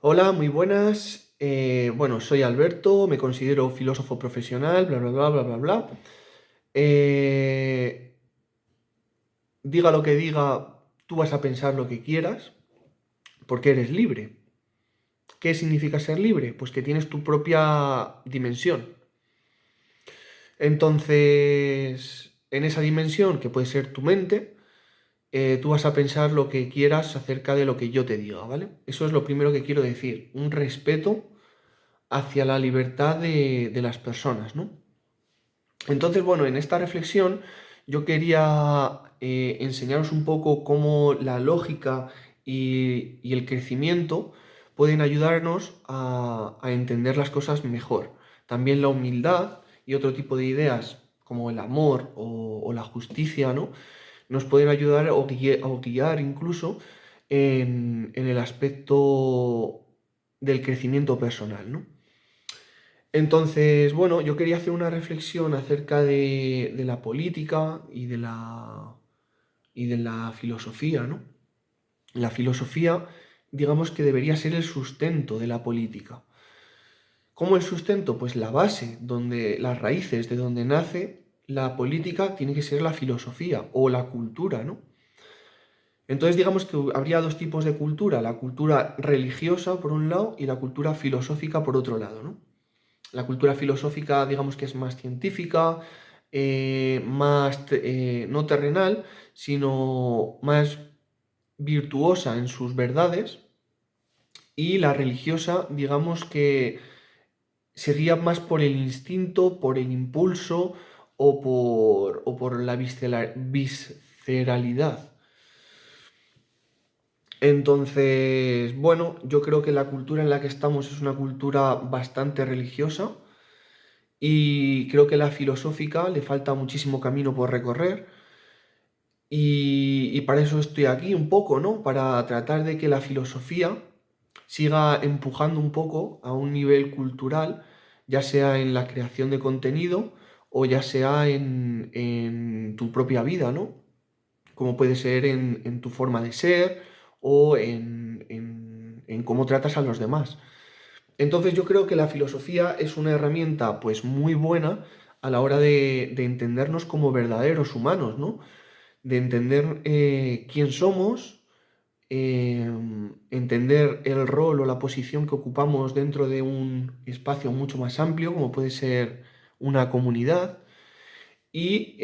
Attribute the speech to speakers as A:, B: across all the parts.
A: Hola, muy buenas. Bueno, soy Alberto, me considero filósofo profesional, bla, bla, bla, bla, bla, bla. Eh, Diga lo que diga, tú vas a pensar lo que quieras, porque eres libre. ¿Qué significa ser libre? Pues que tienes tu propia dimensión. Entonces, en esa dimensión, que puede ser tu mente, tú vas a pensar lo que quieras acerca de lo que yo te diga, ¿vale? Eso es lo primero que quiero decir, un respeto hacia la libertad de las personas, ¿no? Entonces, bueno, en esta reflexión yo quería enseñaros un poco cómo la lógica y el crecimiento pueden ayudarnos a entender las cosas mejor. También la humildad y otro tipo de ideas como el amor o la justicia, ¿no? Nos pueden ayudar o guiar incluso en el aspecto del crecimiento personal, ¿no? Entonces, bueno, yo quería hacer una reflexión acerca de la política y de la filosofía, ¿no? La filosofía, digamos que debería ser el sustento de la política. ¿Cómo el sustento? Pues la base, las raíces de donde nace la política tiene que ser la filosofía o la cultura, ¿no? Entonces, digamos que habría dos tipos de cultura, la cultura religiosa por un lado y la cultura filosófica por otro lado, ¿no? La cultura filosófica, digamos que es más científica, no terrenal, sino más virtuosa en sus verdades. Y la religiosa, digamos que se guía más por el instinto, por el impulso o por la visceralidad. Entonces, bueno, yo creo que la cultura en la que estamos es una cultura bastante religiosa. Y creo que la filosófica le falta muchísimo camino por recorrer y para eso estoy aquí un poco, ¿no? Para tratar de que la filosofía siga empujando un poco a un nivel cultural, ya sea en la creación de contenido o ya sea en tu propia vida, ¿no? Como puede ser en tu forma de ser o en cómo tratas a los demás. Entonces yo creo que la filosofía es una herramienta pues muy buena a la hora de entendernos como verdaderos humanos, ¿no? De entender quién somos, eh, entender el rol o la posición que ocupamos dentro de un espacio mucho más amplio, como puede ser una comunidad, y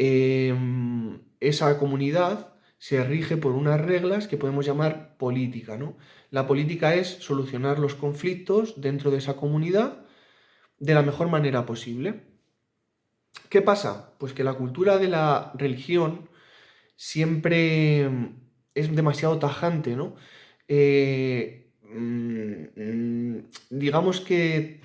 A: esa comunidad se rige por unas reglas que podemos llamar política, ¿no? La política es solucionar los conflictos dentro de esa comunidad de la mejor manera posible. ¿Qué pasa? Pues que la cultura de la religión siempre es demasiado tajante, ¿no? Digamos que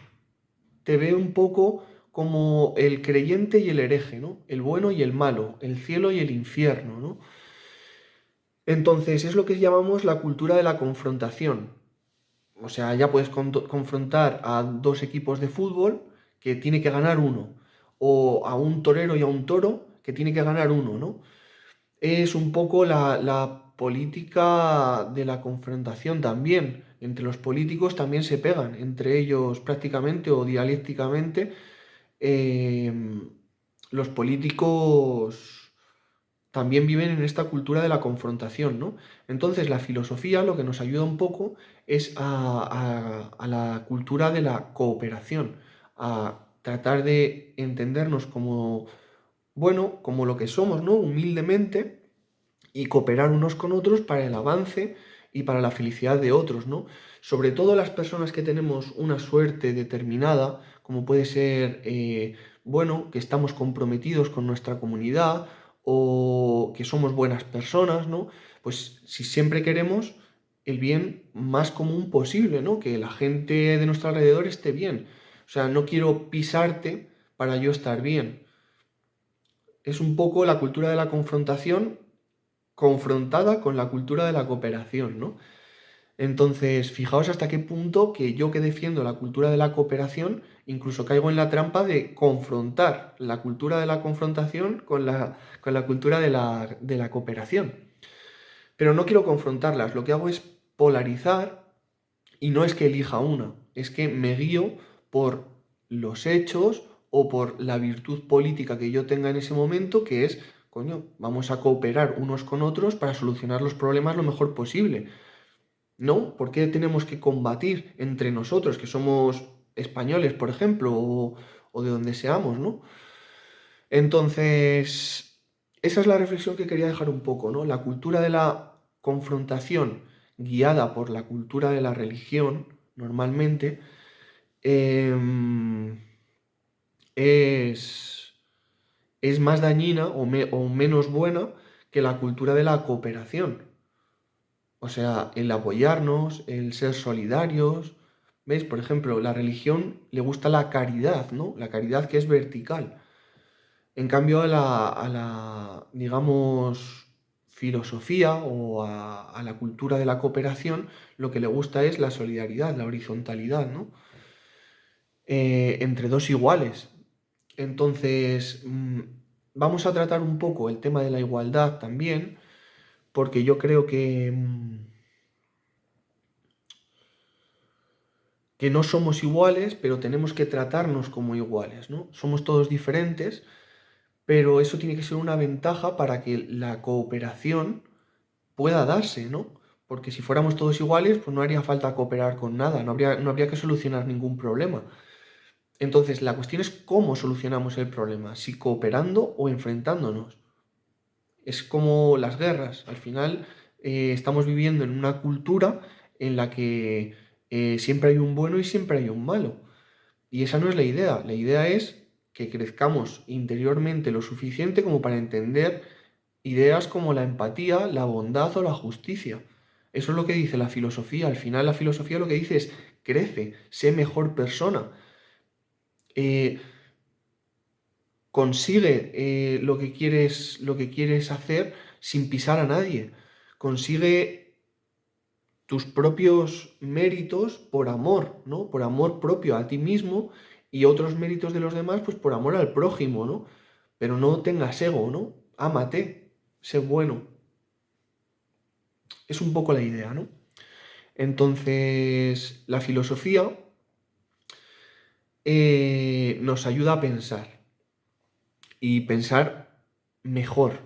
A: te ve un poco como el creyente y el hereje, ¿no? El bueno y el malo, el cielo y el infierno, ¿no? Entonces es lo que llamamos la cultura de la confrontación. O sea, ya puedes confrontar a dos equipos de fútbol que tiene que ganar uno, o a un torero y a un toro que tiene que ganar uno, ¿no? Es un poco la política de la confrontación también. Entre los políticos también se pegan, entre ellos prácticamente o dialécticamente. eh, los políticos también viven en esta cultura de la confrontación, ¿no? Entonces la filosofía lo que nos ayuda un poco es a la cultura de la cooperación, a tratar de entendernos como, bueno, como lo que somos, ¿no? Humildemente y cooperar unos con otros para el avance y para la felicidad de otros, ¿no? Sobre todo las personas que tenemos una suerte determinada, como puede ser, bueno, que estamos comprometidos con nuestra comunidad o que somos buenas personas, ¿no? Pues si siempre queremos el bien más común posible, ¿no? Que la gente de nuestro alrededor esté bien. O sea, no quiero pisarte para yo estar bien. Es un poco la cultura de la confrontación confrontada con la cultura de la cooperación, ¿no? Entonces, fijaos hasta qué punto que yo que defiendo la cultura de la cooperación, incluso caigo en la trampa de confrontar la cultura de la confrontación con la cultura de la cooperación. Pero no quiero confrontarlas, lo que hago es polarizar Y no es que elija una, es que me guío por los hechos o por la virtud política que yo tenga en ese momento, que es, coño, vamos a cooperar unos con otros para solucionar los problemas lo mejor posible. ¿No? ¿Por qué tenemos que combatir entre nosotros, que somos españoles, por ejemplo, o de donde seamos, ¿no? Entonces, esa es la reflexión que quería dejar un poco, ¿no? La cultura de la confrontación guiada por la cultura de la religión, normalmente, em, es, es más dañina o menos buena que la cultura de la cooperación. O sea, el apoyarnos, el ser solidarios. ¿Ves? Por ejemplo, la religión le gusta la caridad, ¿no? La caridad que es vertical. En cambio, digamos, filosofía o a la cultura de la cooperación, lo que le gusta es la solidaridad, la horizontalidad, ¿no? Entre dos iguales. Entonces, vamos a tratar un poco el tema de la igualdad también, porque yo creo que no somos iguales, pero tenemos que tratarnos como iguales, ¿no? Somos todos diferentes, pero eso tiene que ser una ventaja para que la cooperación pueda darse, ¿no? Porque si fuéramos todos iguales, pues no haría falta cooperar con nada, no habría que solucionar ningún problema. Entonces, la cuestión es cómo solucionamos el problema, si cooperando o enfrentándonos. Es como las guerras. Al final, estamos viviendo en una cultura en la que siempre hay un bueno y siempre hay un malo. Y esa no es la idea. La idea es que crezcamos interiormente lo suficiente como para entender ideas como la empatía, la bondad o la justicia. Eso es lo que dice la filosofía. Al final la filosofía lo que dice es crece, sé mejor persona. Eh, Consigue lo que quieres hacer sin pisar a nadie. Consigue tus propios méritos por amor, ¿no? Por amor propio a ti mismo y otros méritos de los demás, pues por amor al prójimo, ¿no? Pero no tengas ego, ¿no? Ámate, sé bueno. Es un poco la idea, ¿no? Entonces, la filosofía nos ayuda a pensar y pensar mejor.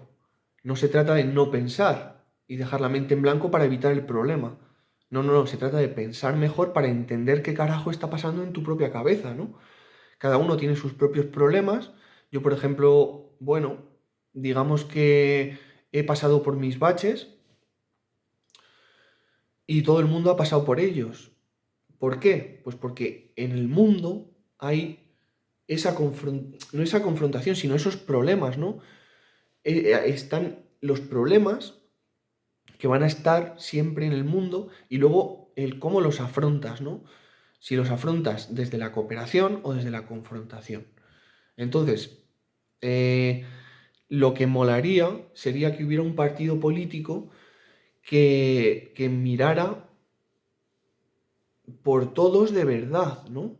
A: No se trata de no pensar y dejar la mente en blanco para evitar el problema. No, no, no, se trata de pensar mejor para entender qué carajo está pasando en tu propia cabeza, ¿no? Cada uno tiene sus propios problemas. Yo, por ejemplo, bueno, digamos que he pasado por mis baches y todo el mundo ha pasado por ellos. ¿Por qué? Pues porque en el mundo hay no esa confrontación, sino esos problemas, ¿no? Están los problemas que van a estar siempre en el mundo y luego el cómo los afrontas, ¿no? Si los afrontas desde la cooperación o desde la confrontación. Entonces, lo que molaría sería que hubiera un partido político que mirara por todos de verdad, ¿no?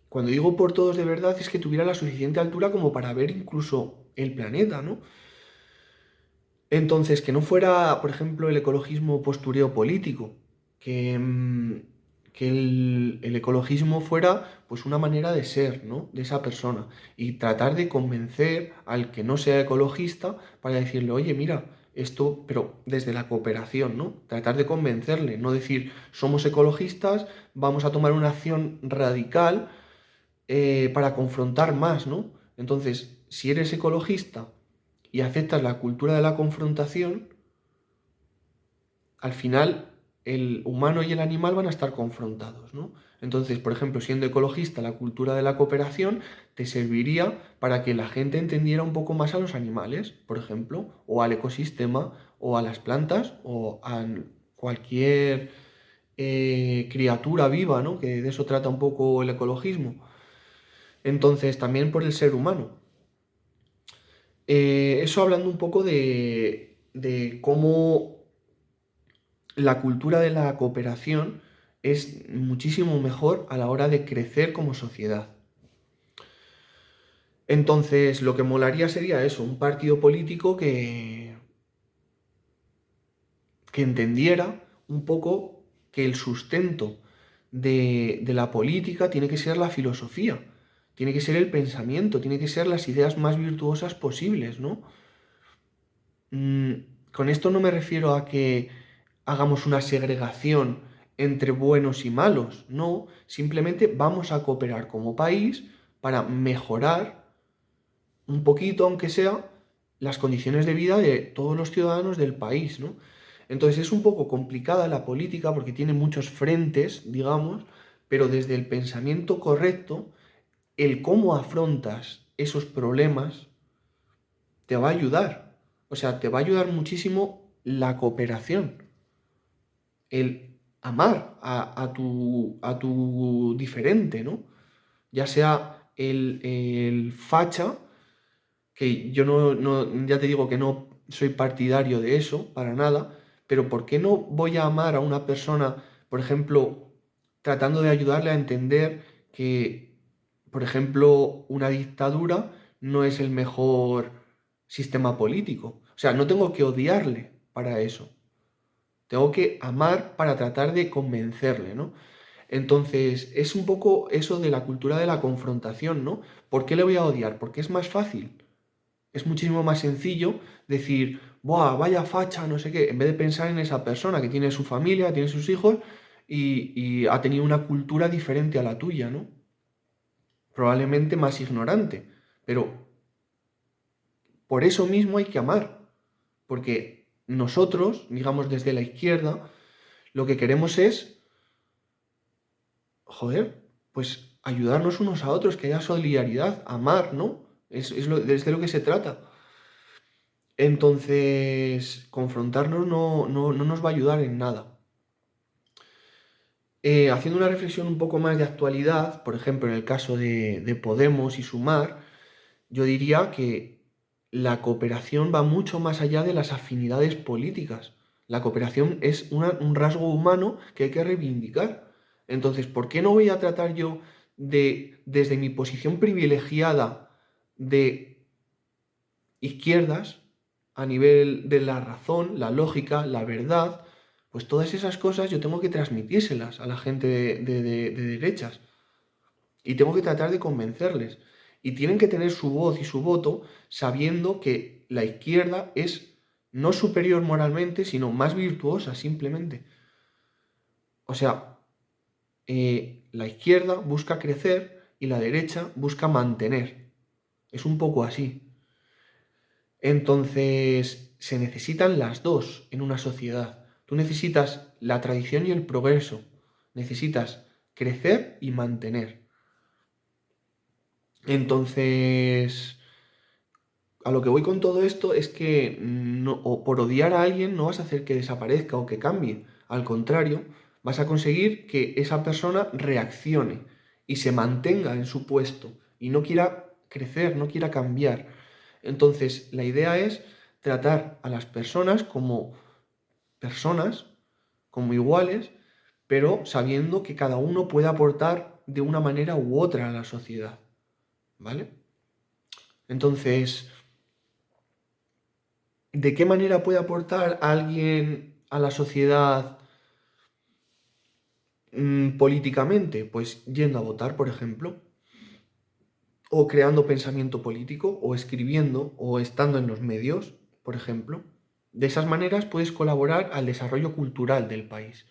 A: Cuando digo por todos de verdad es que tuviera la suficiente altura como para ver incluso el planeta, ¿no? Entonces, que no fuera, por ejemplo, el ecologismo postureo político, que el ecologismo fuera pues una manera de ser, ¿no? De esa persona y tratar de convencer al que no sea ecologista para decirle, oye, mira, esto, pero desde la cooperación, ¿no? Tratar de convencerle, no decir, somos ecologistas, vamos a tomar una acción radical para confrontar más, ¿no? Entonces, si eres ecologista y aceptas la cultura de la confrontación, al final el humano y el animal van a estar confrontados, ¿no? Entonces, por ejemplo, siendo ecologista, la cultura de la cooperación te serviría para que la gente entendiera un poco más a los animales, por ejemplo, o al ecosistema, o a las plantas, o a cualquier criatura viva, ¿no? Que de eso trata un poco el ecologismo. Entonces, también por el ser humano. Eso hablando un poco de cómo la cultura de la cooperación es muchísimo mejor a la hora de crecer como sociedad. Entonces, lo que molaría sería eso, un partido político que entendiera un poco que el sustento de la política tiene que ser la filosofía, tiene que ser el pensamiento, tiene que ser las ideas más virtuosas posibles, ¿no? Mm, con esto no me refiero a que hagamos una segregación entre buenos y malos, no, simplemente vamos a cooperar como país para mejorar un poquito, aunque sea, las condiciones de vida de todos los ciudadanos del país, ¿no? Entonces es un poco complicada la política porque tiene muchos frentes, digamos, pero desde el pensamiento correcto, el cómo afrontas esos problemas te va a ayudar. O sea, te va a ayudar muchísimo la cooperación, el amar a tu diferente, ¿no? Ya sea el facha, que yo ya te digo que no soy partidario de eso, para nada, pero ¿por qué no voy a amar a una persona, por ejemplo, tratando de ayudarle a entender que, por ejemplo, una dictadura no es el mejor sistema político? O sea, no tengo que odiarle para eso, tengo que amar para tratar de convencerle, ¿no? Entonces, es un poco eso de la cultura de la confrontación, ¿no? ¿Por qué le voy a odiar? Porque es más fácil. Es muchísimo más sencillo decir, ¡buah, vaya facha, no sé qué! En vez de pensar en esa persona que tiene su familia, tiene sus hijos y ha tenido una cultura diferente a la tuya, ¿no? Probablemente más ignorante. Pero por eso mismo hay que amar. Porque nosotros, digamos desde la izquierda, lo que queremos es, joder, pues ayudarnos unos a otros, que haya solidaridad, amar, ¿no? Es de lo que se trata. Entonces, confrontarnos no nos va a ayudar en nada. Haciendo una reflexión un poco más de actualidad, por ejemplo, en el caso de Podemos y Sumar, yo diría que la cooperación va mucho más allá de las afinidades políticas. La cooperación es un rasgo humano que hay que reivindicar. Entonces, ¿por qué no voy a tratar yo desde mi posición privilegiada de izquierdas, a nivel de la razón, la lógica, la verdad, pues todas esas cosas yo tengo que transmitírselas a la gente de derechas y tengo que tratar de convencerles. Y tienen que tener su voz y su voto sabiendo que la izquierda es no superior moralmente, sino más virtuosa simplemente. O sea, la izquierda busca crecer y la derecha busca mantener. Es un poco así. Entonces, se necesitan las dos en una sociedad. Tú necesitas la tradición y el progreso. Necesitas crecer y mantener. Entonces, a lo que voy con todo esto es que o por odiar a alguien no vas a hacer que desaparezca o que cambie. Al contrario, vas a conseguir que esa persona reaccione y se mantenga en su puesto y no quiera crecer, no quiera cambiar. Entonces, la idea es tratar a las personas, como iguales, pero sabiendo que cada uno puede aportar de una manera u otra a la sociedad. ¿Vale? Entonces, ¿de qué manera puede aportar alguien a la sociedad políticamente? Pues yendo a votar, por ejemplo, o creando pensamiento político, o escribiendo, o estando en los medios, por ejemplo. De esas maneras puedes colaborar al desarrollo cultural del país.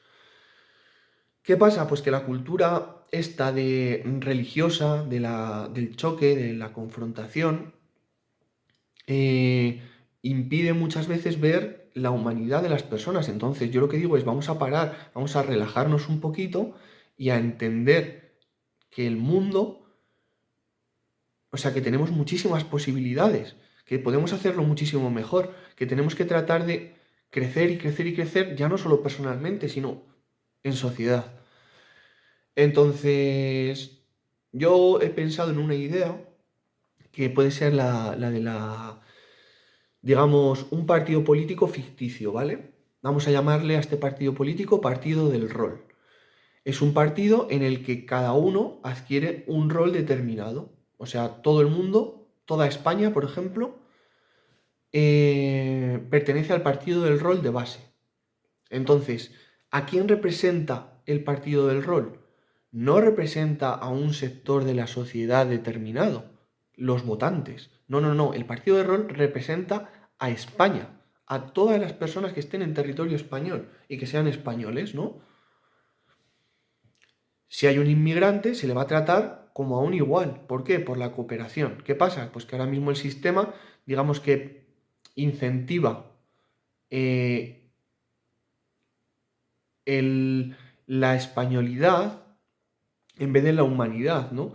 A: ¿Qué pasa? Pues que la cultura esta de religiosa, del choque, de la confrontación, impide muchas veces ver la humanidad de las personas. Entonces, yo lo que digo es, vamos a parar, vamos a relajarnos un poquito y a entender que el mundo, o sea, que tenemos muchísimas posibilidades, que podemos hacerlo muchísimo mejor, que tenemos que tratar de crecer y crecer y crecer, ya no solo personalmente, sino en sociedad. Entonces, yo he pensado en una idea que puede ser la de digamos, un partido político ficticio, ¿vale? Vamos a llamarle a este partido político Partido del Rol. Es un partido en el que cada uno adquiere un rol determinado. O sea, todo el mundo, toda España, por ejemplo, pertenece al partido del rol de base. Entonces, ¿A quién representa el partido del rol? No representa a un sector de la sociedad determinado, los votantes. No, no, no. El partido del rol representa a España, a todas las personas que estén en territorio español y que sean españoles, ¿no? Si hay un inmigrante, se le va a tratar como a un igual. ¿Por qué? Por la cooperación. ¿Qué pasa? Pues que ahora mismo el sistema, digamos que incentiva eh, la españolidad en vez de la humanidad, ¿no?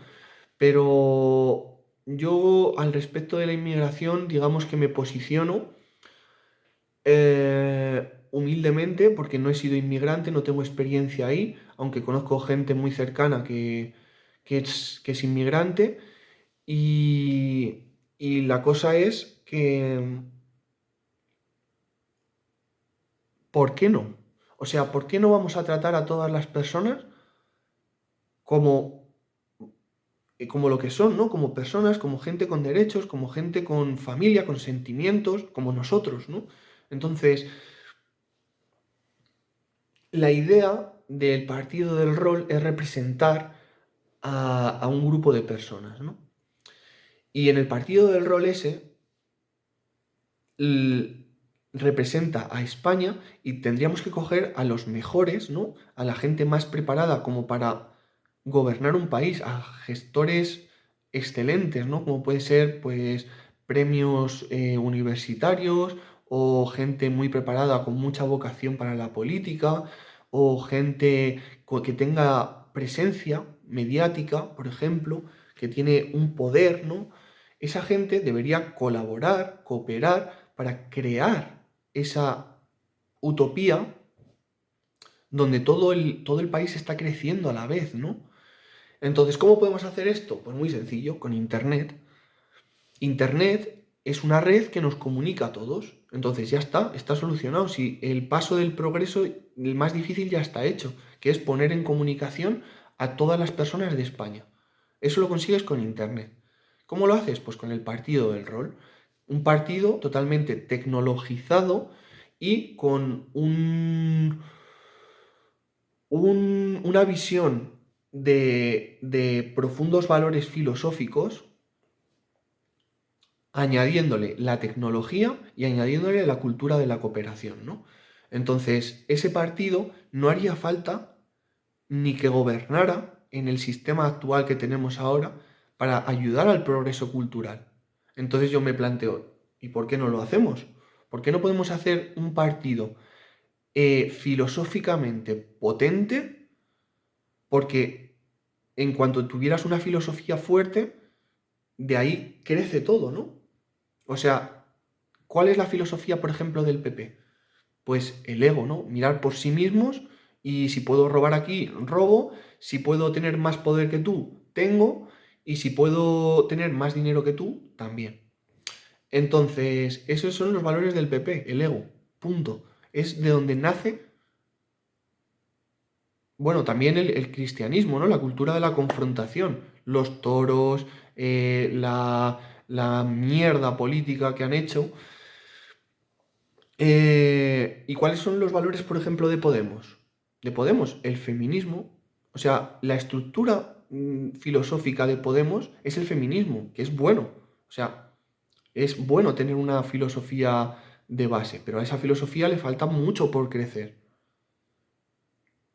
A: Pero yo al respecto de la inmigración, digamos que me posiciono humildemente porque no he sido inmigrante, no tengo experiencia ahí, aunque conozco gente muy cercana que es inmigrante y la cosa es que, ¿por qué no? O sea, ¿por qué no vamos a tratar a todas las personas como como lo que son, ¿no? Como personas, como gente con derechos, como gente con familia, con sentimientos, como nosotros, ¿no? Entonces, la idea del partido del rol es representar a un grupo de personas, ¿no? Y en el partido del rol ese representa a España y tendríamos que coger a los mejores, ¿no? A la gente más preparada como para gobernar un país, a gestores excelentes, ¿no? Como puede ser, pues, premios universitarios o gente muy preparada con mucha vocación para la política o gente que tenga presencia mediática, por ejemplo, que tiene un poder, ¿no? Esa gente debería colaborar, cooperar para crear esa utopía donde todo el país está creciendo a la vez, ¿no? Entonces, ¿cómo podemos hacer esto? Pues muy sencillo, con Internet. Internet es una red que nos comunica a todos. Entonces ya está solucionado. Si el paso del progreso, el más difícil ya está hecho, que es poner en comunicación a todas las personas de España. Eso lo consigues con Internet. ¿Cómo lo haces? Pues con el partido del rol. Un partido totalmente tecnologizado y con una visión de profundos valores filosóficos, añadiéndole la tecnología y añadiéndole la cultura de la cooperación, ¿no? Entonces, ese partido no haría falta ni que gobernara en el sistema actual que tenemos ahora para ayudar al progreso cultural. Entonces yo me planteo, ¿y por qué no lo hacemos? ¿Por qué no podemos hacer un partido filosóficamente potente? Porque en cuanto tuvieras una filosofía fuerte, de ahí crece todo, ¿no? O sea, ¿cuál es la filosofía, por ejemplo, del PP? Pues el ego, ¿no? Mirar por sí mismos y si puedo robar aquí, robo, si puedo tener más poder que tú, tengo, y si puedo tener más dinero que tú, también. Entonces, esos son los valores del PP, el ego, punto. Es de donde nace, bueno, también el cristianismo, ¿no? La cultura de la confrontación, los toros, la mierda política que han hecho. ¿Y cuáles son los valores, por ejemplo, de Podemos? De Podemos, el feminismo. O sea, la estructura filosófica de Podemos es el feminismo, que es bueno. O sea, es bueno tener una filosofía de base, pero a esa filosofía le falta mucho por crecer,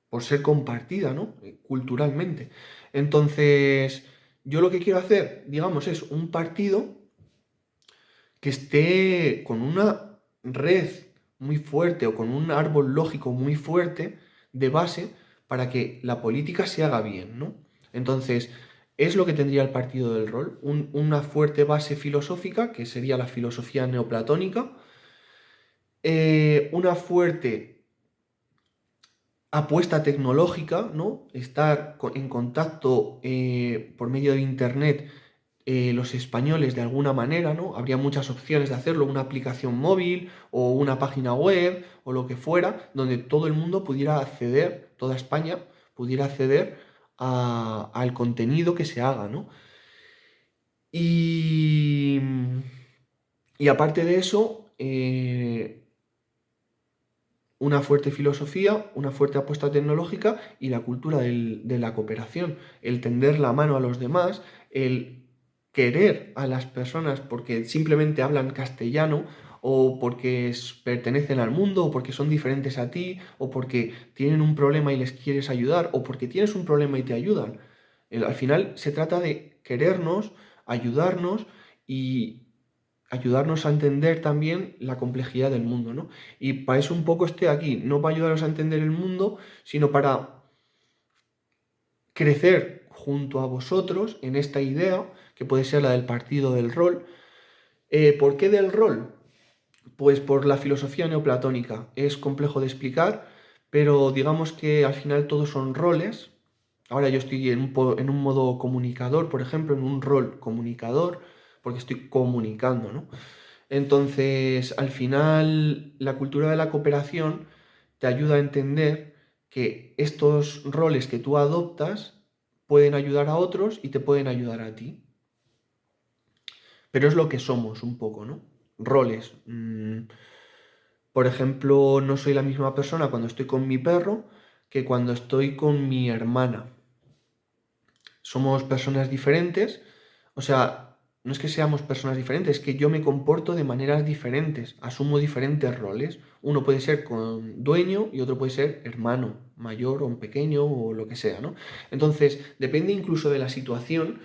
A: por ser compartida, ¿no? Culturalmente. Entonces, yo lo que quiero hacer, digamos, es un partido que esté con una red muy fuerte o con un árbol lógico muy fuerte de base para que la política se haga bien, ¿no? Entonces, es lo que tendría el partido del rol, una fuerte base filosófica, que sería la filosofía neoplatónica, una fuerte apuesta tecnológica, ¿no? Estar en contacto por medio de Internet los españoles de alguna manera, ¿no? Habría muchas opciones de hacerlo, una aplicación móvil o una página web o lo que fuera, donde todo el mundo pudiera acceder, toda España pudiera acceder al contenido que se haga, ¿no? Y, y aparte de eso, una fuerte filosofía, una fuerte apuesta tecnológica y la cultura de la cooperación, el tender la mano a los demás, el querer a las personas porque simplemente hablan castellano o porque pertenecen al mundo o porque son diferentes a ti o porque tienen un problema y les quieres ayudar o porque tienes un problema y te ayudan. Al final se trata de querernos, ayudarnos y ayudarnos a entender también la complejidad del mundo, ¿no? Y para eso un poco estoy aquí, no para ayudaros a entender el mundo, sino para crecer junto a vosotros en esta idea, que puede ser la del partido del rol. ¿Por qué del rol? Pues por la filosofía neoplatónica. Es complejo de explicar, pero digamos que al final todos son roles. Ahora yo estoy en un modo comunicador, por ejemplo, en un rol comunicador, porque estoy comunicando, ¿no? Entonces, al final, la cultura de la cooperación te ayuda a entender que estos roles que tú adoptas pueden ayudar a otros y te pueden ayudar a ti. Pero es lo que somos un poco, ¿no? Roles. Por ejemplo, no soy la misma persona cuando estoy con mi perro que cuando estoy con mi hermana. Somos personas diferentes, o sea, no es que seamos personas diferentes, es que yo me comporto de maneras diferentes, asumo diferentes roles. Uno puede ser con dueño y otro puede ser hermano, mayor o un pequeño o lo que sea, ¿no? Entonces, depende incluso de la situación,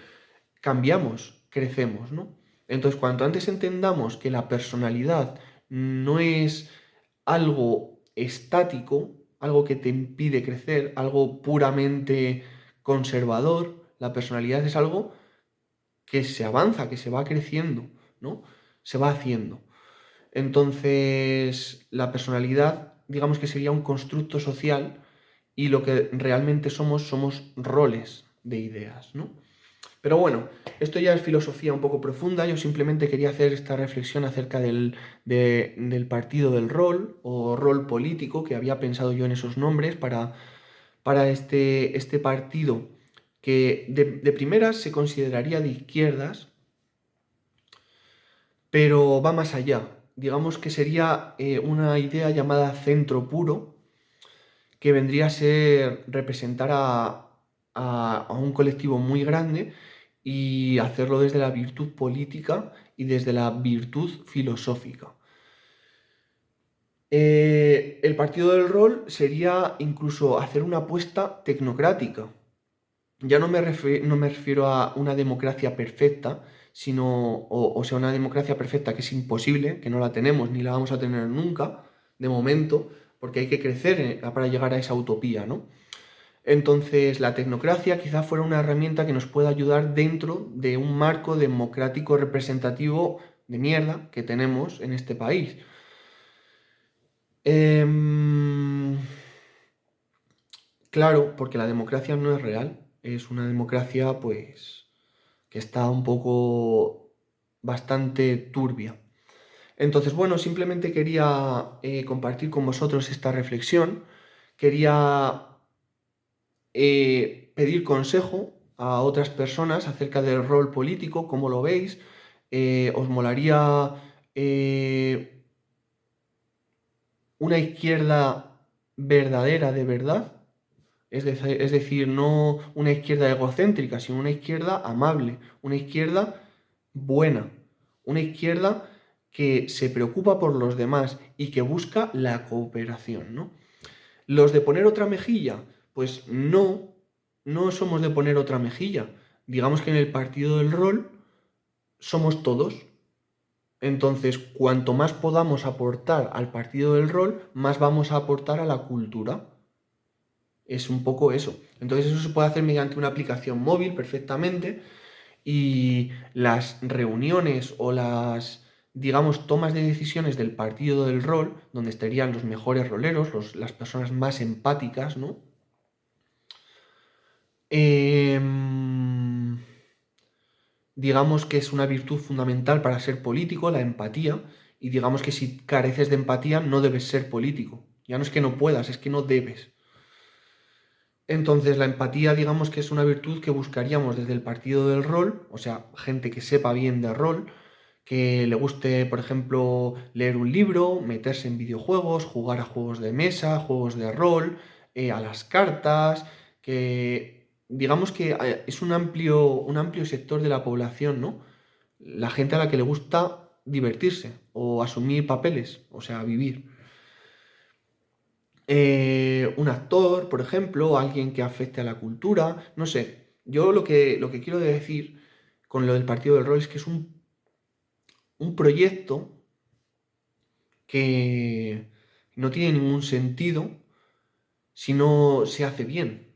A: cambiamos, crecemos, ¿no? Entonces, cuanto antes entendamos que la personalidad no es algo estático, algo que te impide crecer, algo puramente conservador, la personalidad es algo que se avanza, que se va creciendo, ¿no? Se va haciendo. Entonces, la personalidad, digamos que sería un constructo social y lo que realmente somos roles de ideas, ¿no? Pero bueno, esto ya es filosofía un poco profunda. Yo simplemente quería hacer esta reflexión acerca del partido del rol o rol político, que había pensado yo en esos nombres para este partido que de primeras se consideraría de izquierdas, pero va más allá. Digamos que sería una idea llamada centro puro, que vendría a ser representar a un colectivo muy grande y hacerlo desde la virtud política y desde la virtud filosófica. El partido del rol sería incluso hacer una apuesta tecnocrática. Ya no me refiero a una democracia perfecta, sino, o sea, una democracia perfecta que es imposible, que no la tenemos ni la vamos a tener nunca, de momento, porque hay que crecer para llegar a esa utopía, ¿no? Entonces, la tecnocracia quizá fuera una herramienta que nos pueda ayudar dentro de un marco democrático representativo de mierda que tenemos en este país. Claro, porque la democracia no es real, es una democracia pues que está un poco bastante turbia. Entonces, bueno, simplemente quería compartir con vosotros esta reflexión, quería pedir consejo a otras personas acerca del rol político, cómo lo veis. ¿Os molaría una izquierda verdadera de verdad? Es decir, no una izquierda egocéntrica, sino una izquierda amable, una izquierda buena, una izquierda que se preocupa por los demás y que busca la cooperación, ¿no? Los de poner otra mejilla, pues no somos de poner otra mejilla. Digamos que en el partido del rol somos todos. Entonces, cuanto más podamos aportar al partido del rol, más vamos a aportar a la cultura. Es un poco eso. Entonces, eso se puede hacer mediante una aplicación móvil perfectamente y las reuniones o las, digamos, tomas de decisiones del partido del rol, donde estarían los mejores roleros, las personas más empáticas, ¿no? Digamos que es una virtud fundamental para ser político, la empatía, y digamos que si careces de empatía no debes ser político. Ya no es que no puedas, es que no debes. Entonces la empatía digamos que es una virtud que buscaríamos desde el partido del rol, o sea, gente que sepa bien de rol, que le guste, por ejemplo, leer un libro, meterse en videojuegos, jugar a juegos de mesa, juegos de rol, a las cartas, que digamos que es un amplio sector de la población, ¿no? La gente a la que le gusta divertirse o asumir papeles, o sea, vivir. Un actor, por ejemplo, alguien que afecte a la cultura, no sé. Yo lo que quiero decir con lo del partido del rol es que es un proyecto que no tiene ningún sentido si no se hace bien.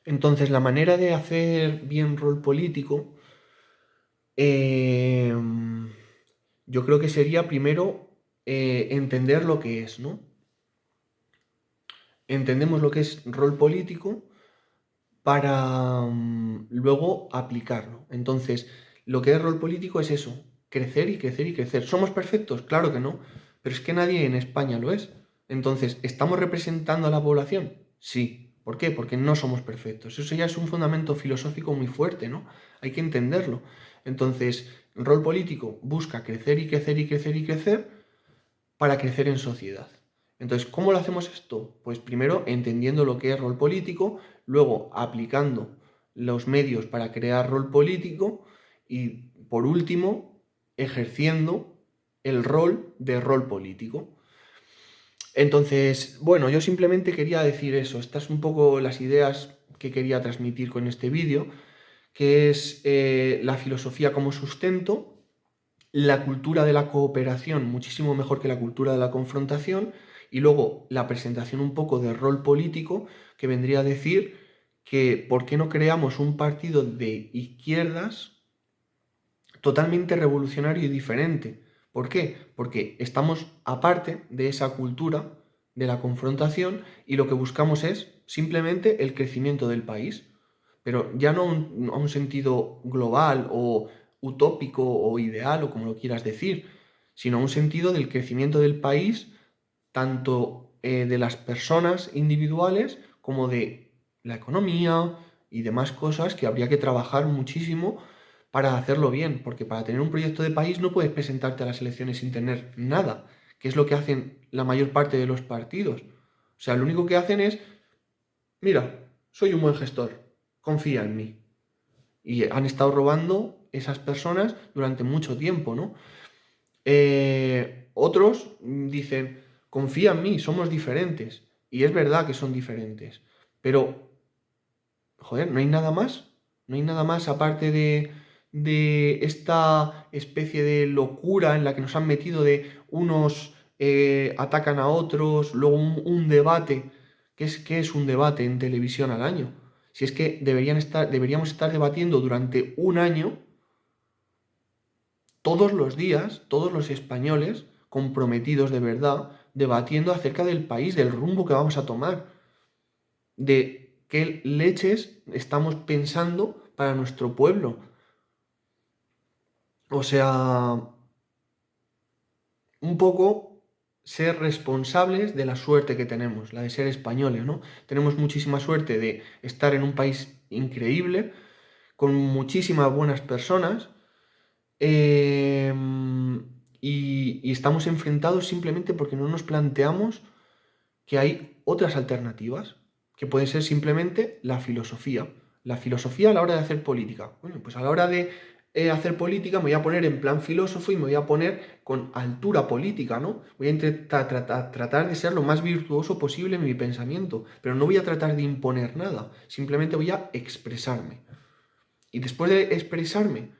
A: Entonces, la manera de hacer bien rol político, eh, yo creo que sería primero entender lo que es, ¿no? Entendemos lo que es rol político para luego aplicarlo. Entonces, lo que es rol político es eso, crecer y crecer y crecer. ¿Somos perfectos? Claro que no, pero es que nadie en España lo es. Entonces, ¿estamos representando a la población? Sí. ¿Por qué? Porque no somos perfectos. Eso ya es un fundamento filosófico muy fuerte, ¿no? Hay que entenderlo. Entonces, rol político busca crecer y crecer y crecer y crecer para crecer en sociedad. Entonces, ¿cómo lo hacemos esto? Pues primero entendiendo lo que es rol político, luego aplicando los medios para crear rol político y por último ejerciendo el rol de rol político. Entonces, bueno, yo simplemente quería decir eso. Estas son un poco las ideas que quería transmitir con este vídeo, que es la filosofía como sustento, la cultura de la cooperación muchísimo mejor que la cultura de la confrontación, y luego la presentación un poco de rol político, que vendría a decir que ¿por qué no creamos un partido de izquierdas totalmente revolucionario y diferente? ¿Por qué? Porque estamos aparte de esa cultura de la confrontación y lo que buscamos es simplemente el crecimiento del país, pero ya no a un sentido global o utópico o ideal o como lo quieras decir, sino a un sentido del crecimiento del país, tanto de las personas individuales como de la economía y demás cosas que habría que trabajar muchísimo para hacerlo bien, porque para tener un proyecto de país no puedes presentarte a las elecciones sin tener nada, que es lo que hacen la mayor parte de los partidos. O sea, lo único que hacen es, mira, soy un buen gestor, confía en mí. Y han estado robando esas personas durante mucho tiempo, ¿no? Otros dicen, confía en mí, somos diferentes. Y es verdad que son diferentes. Pero, joder, no hay nada más. No hay nada más aparte de esta especie de locura en la que nos han metido de unos atacan a otros, luego un debate. ¿Qué es un debate en televisión al año? Si es que deberíamos estar debatiendo durante un año, todos los días, todos los españoles comprometidos de verdad, debatiendo acerca del país, del rumbo que vamos a tomar, de qué leches estamos pensando para nuestro pueblo. O sea, un poco ser responsables de la suerte que tenemos, la de ser españoles, ¿no? Tenemos muchísima suerte de estar en un país increíble, con muchísimas buenas personas, eh, y estamos enfrentados simplemente porque no nos planteamos que hay otras alternativas, que puede ser simplemente la filosofía. La filosofía a la hora de hacer política. Bueno, pues a la hora de hacer política me voy a poner en plan filósofo y me voy a poner con altura política, ¿no? Voy a intentar tratar de ser lo más virtuoso posible en mi pensamiento, pero no voy a tratar de imponer nada, simplemente voy a expresarme. Y después de expresarme,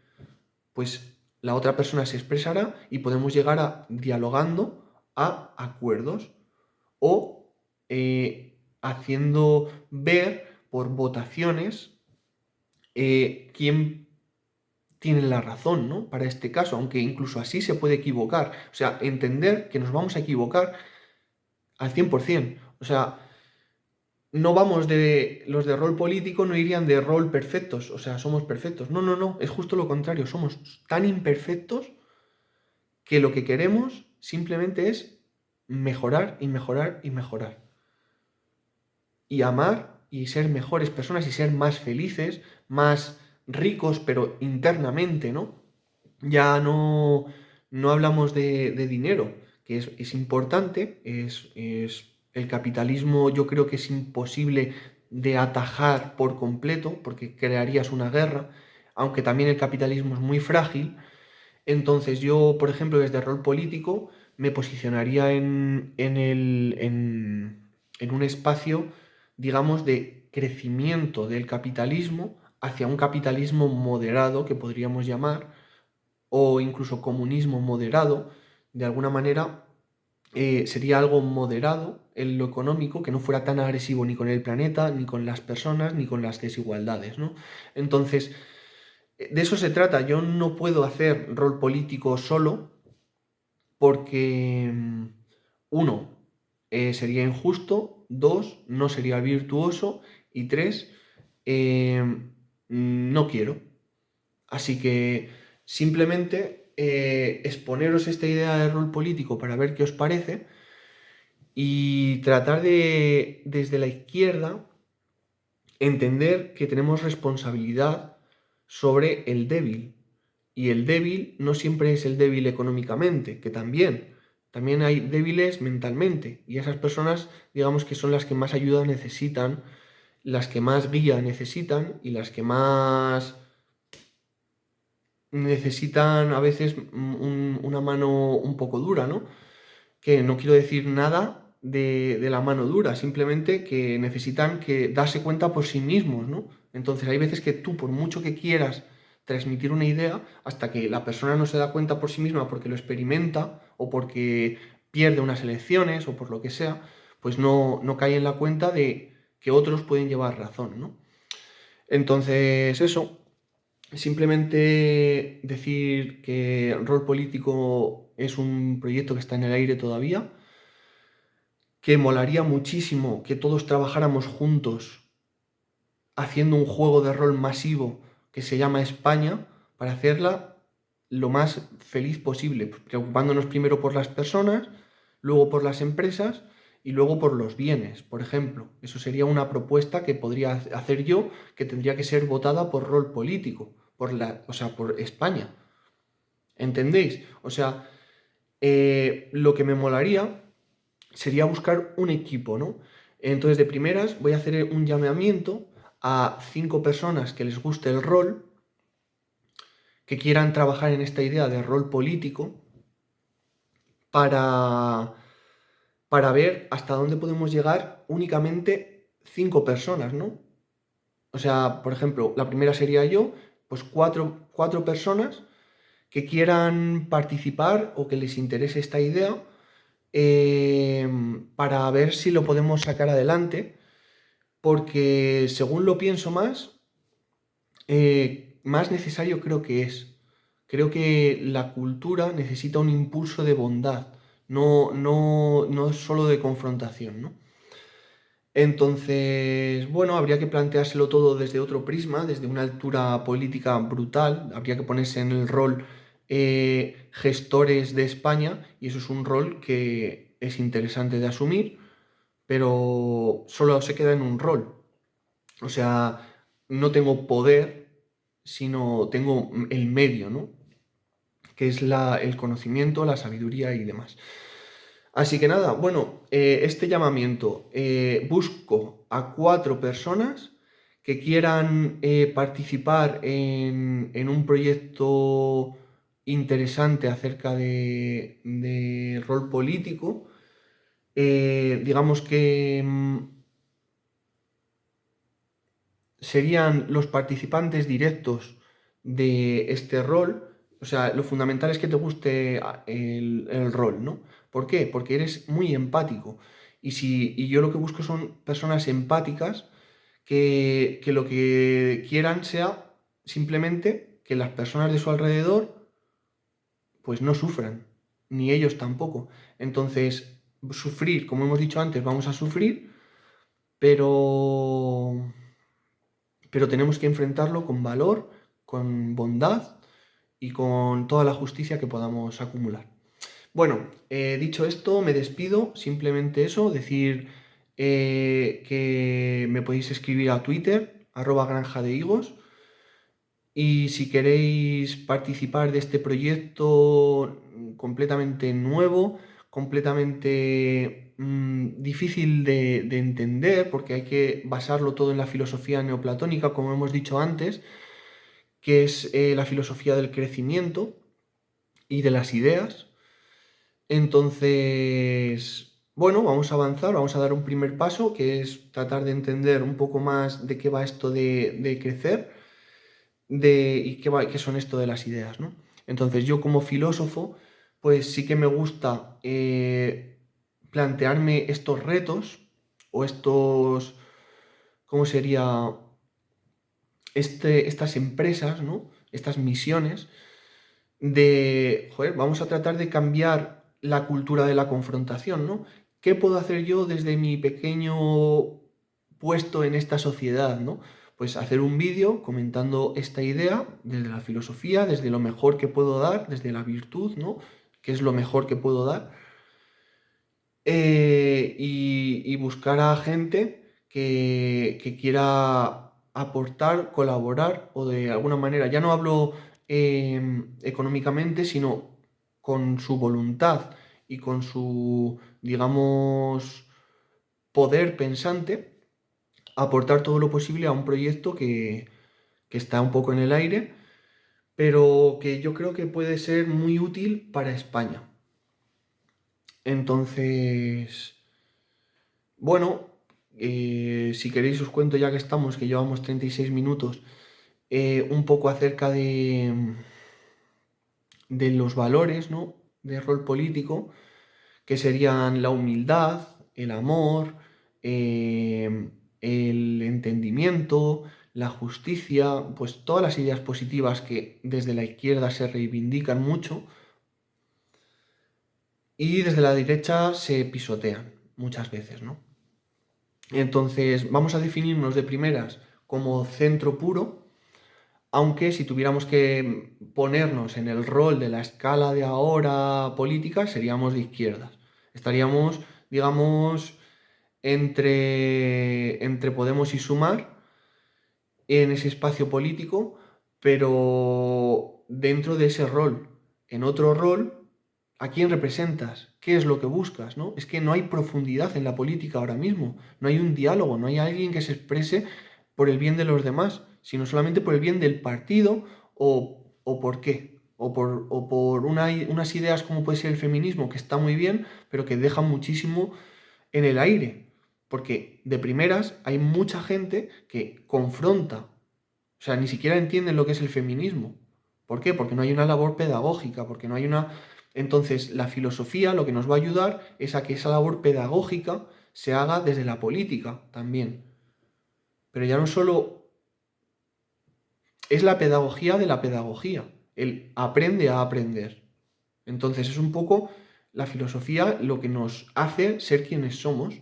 A: pues la otra persona se expresará y podemos llegar a dialogando a acuerdos o haciendo ver por votaciones quién tiene la razón, ¿no? Para este caso, aunque incluso así se puede equivocar. O sea, entender que nos vamos a equivocar al 100%. O sea, no vamos de... Los de rol político no irían de rol perfectos, o sea, somos perfectos. No, no, no, es justo lo contrario. Somos tan imperfectos que lo que queremos simplemente es mejorar y mejorar y mejorar. Y amar y ser mejores personas y ser más felices, más ricos, pero internamente, ¿no? Ya no hablamos de dinero, que es importante, el capitalismo yo creo que es imposible de atajar por completo, porque crearías una guerra, aunque también el capitalismo es muy frágil. Entonces yo, por ejemplo, desde rol político, me posicionaría en un espacio, digamos, de crecimiento del capitalismo hacia un capitalismo moderado, que podríamos llamar, o incluso comunismo moderado. De alguna manera sería algo moderado en lo económico, que no fuera tan agresivo ni con el planeta, ni con las personas, ni con las desigualdades, ¿no? Entonces, de eso se trata. Yo no puedo hacer rol político solo porque, uno, sería injusto, dos, no sería virtuoso y tres, eh, no quiero. Así que simplemente exponeros esta idea de rol político para ver qué os parece y tratar de, desde la izquierda, entender que tenemos responsabilidad sobre el débil. Y el débil no siempre es el débil económicamente, que también hay débiles mentalmente. Y esas personas, digamos que son las que más ayuda necesitan, las que más guía necesitan y las que más necesitan a veces una mano un poco dura, ¿no? Que no quiero decir nada de la mano dura, simplemente que necesitan que darse cuenta por sí mismos, ¿no? Entonces hay veces que tú, por mucho que quieras transmitir una idea, hasta que la persona no se da cuenta por sí misma porque lo experimenta o porque pierde unas elecciones o por lo que sea, pues no cae en la cuenta de que otros pueden llevar razón, ¿no? Entonces eso, simplemente decir que Rol Político es un proyecto que está en el aire todavía, que molaría muchísimo que todos trabajáramos juntos haciendo un juego de rol masivo que se llama España, para hacerla lo más feliz posible, preocupándonos primero por las personas, luego por las empresas y luego por los bienes, por ejemplo. Eso sería una propuesta que podría hacer yo, que tendría que ser votada por rol político, o sea, por España. ¿Entendéis? O sea, lo que me molaría sería buscar un equipo, ¿no? Entonces, de primeras, voy a hacer un llamamiento a 5 personas que les guste el rol, que quieran trabajar en esta idea de rol político, para, para ver hasta dónde podemos llegar únicamente 5 personas, ¿no? O sea, por ejemplo, la primera sería yo, pues cuatro personas que quieran participar o que les interese esta idea, para ver si lo podemos sacar adelante, porque según lo pienso más necesario creo que es. Creo que la cultura necesita un impulso de bondad, no solo de confrontación, ¿no? Entonces, bueno, habría que planteárselo todo desde otro prisma, desde una altura política brutal. Habría que ponerse en el rol gestores de España, y eso es un rol que es interesante de asumir, pero solo se queda en un rol. O sea, no tengo poder, sino tengo el medio, ¿no? Que es el conocimiento, la sabiduría y demás. Así que nada, bueno, este llamamiento, busco a 4 personas que quieran participar en un proyecto interesante acerca de rol político. Digamos que serían los participantes directos de este rol. O sea, lo fundamental es que te guste el rol, ¿no? ¿Por qué? Porque eres muy empático. Y yo lo que busco son personas empáticas que lo que quieran sea simplemente que las personas de su alrededor pues no sufran, ni ellos tampoco. Entonces, sufrir, como hemos dicho antes, vamos a sufrir, pero tenemos que enfrentarlo con valor, con bondad y con toda la justicia que podamos acumular. Bueno, dicho esto, me despido. Simplemente eso, decir que me podéis escribir a Twitter, @granja de higos, Y si queréis participar de este proyecto completamente nuevo, completamente difícil de entender, porque hay que basarlo todo en la filosofía neoplatónica, como hemos dicho antes, que es la filosofía del crecimiento y de las ideas. Entonces, bueno, vamos a avanzar, vamos a dar un primer paso, que es tratar de entender un poco más de qué va esto de crecer y qué son esto de las ideas, ¿no? Entonces, yo como filósofo, pues sí que me gusta plantearme estos retos o estos, ¿cómo sería? Estas empresas, ¿no? Estas misiones joder, vamos a tratar de cambiar la cultura de la confrontación, ¿no? ¿Qué puedo hacer yo desde mi pequeño puesto en esta sociedad, ¿no? Pues hacer un vídeo comentando esta idea desde la filosofía, desde lo mejor que puedo dar, desde la virtud, ¿no? ¿Qué es lo mejor que puedo dar? Y buscar a gente que quiera aportar, colaborar o de alguna manera, ya no hablo económicamente, sino con su voluntad y con su, digamos, poder pensante, aportar todo lo posible a un proyecto que está un poco en el aire, pero que yo creo que puede ser muy útil para España. Entonces, bueno, si queréis os cuento ya que estamos, que llevamos 36 minutos, un poco acerca de los valores, ¿no? De rol político, que serían la humildad, el amor, el entendimiento, la justicia, pues todas las ideas positivas que desde la izquierda se reivindican mucho y desde la derecha se pisotean muchas veces, ¿no? Entonces, vamos a definirnos de primeras como centro puro, aunque si tuviéramos que ponernos en el rol de la escala de ahora política, seríamos de izquierdas. Estaríamos, digamos, entre Podemos y Sumar en ese espacio político, pero dentro de ese rol. En otro rol, ¿a quién representas? ¿Qué es lo que buscas? ¿No? Es que no hay profundidad en la política ahora mismo, no hay un diálogo, no hay alguien que se exprese por el bien de los demás, sino solamente por el bien del partido o por qué. O por unas ideas como puede ser el feminismo, que está muy bien, pero que deja muchísimo en el aire. Porque de primeras hay mucha gente que confronta, o sea, ni siquiera entienden lo que es el feminismo. ¿Por qué? Porque no hay una labor pedagógica, porque no hay una... Entonces, la filosofía lo que nos va a ayudar es a que esa labor pedagógica se haga desde la política también. Pero ya no solo es la pedagogía de la pedagogía, el aprende a aprender. Entonces, es un poco la filosofía lo que nos hace ser quienes somos.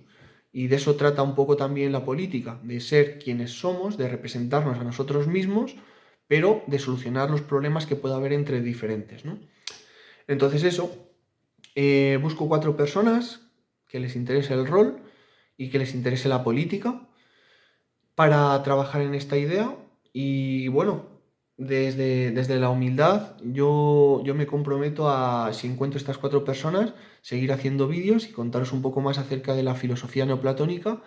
A: Y de eso trata un poco también la política, de ser quienes somos, de representarnos a nosotros mismos, pero de solucionar los problemas que pueda haber entre diferentes, ¿no? Entonces eso, busco 4 personas que les interese el rol y que les interese la política para trabajar en esta idea y bueno, desde la humildad yo me comprometo a, si encuentro estas 4 personas, seguir haciendo vídeos y contaros un poco más acerca de la filosofía neoplatónica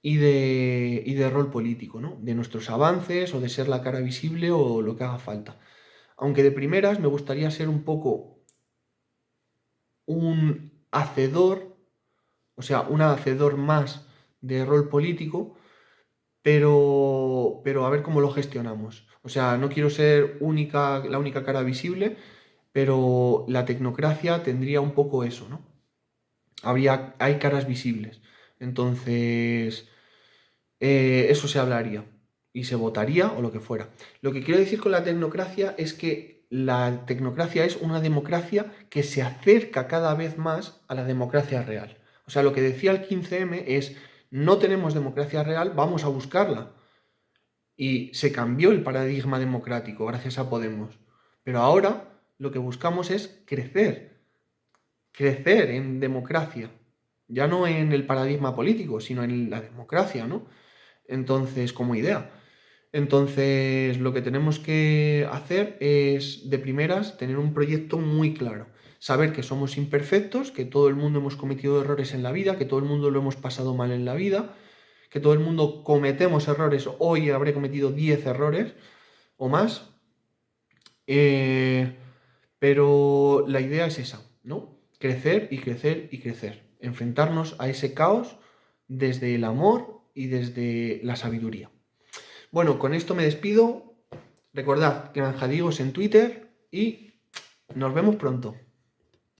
A: y de rol político, ¿no? De nuestros avances o de ser la cara visible o lo que haga falta. Aunque de primeras me gustaría ser un poco un hacedor, o sea, un hacedor más de rol político, pero a ver cómo lo gestionamos. O sea, no quiero ser la única cara visible, pero la tecnocracia tendría un poco eso, ¿no? Hay caras visibles. Entonces, eso se hablaría y se votaría o lo que fuera. Lo que quiero decir con la tecnocracia es que la tecnocracia es una democracia que se acerca cada vez más a la democracia real. O sea, lo que decía el 15M es, no tenemos democracia real, vamos a buscarla. Y se cambió el paradigma democrático gracias a Podemos. Pero ahora lo que buscamos es crecer en democracia. Ya no en el paradigma político, sino en la democracia, ¿no? Entonces, como idea. Entonces, lo que tenemos que hacer es, de primeras, tener un proyecto muy claro. Saber que somos imperfectos, que todo el mundo hemos cometido errores en la vida, que todo el mundo lo hemos pasado mal en la vida, que todo el mundo cometemos errores. Hoy habré cometido 10 errores o más. Eh, pero la idea es esa, ¿no? Crecer y crecer y crecer. Enfrentarnos a ese caos desde el amor y desde la sabiduría. Bueno, con esto me despido. Recordad que Manjadigos en Twitter y nos vemos pronto.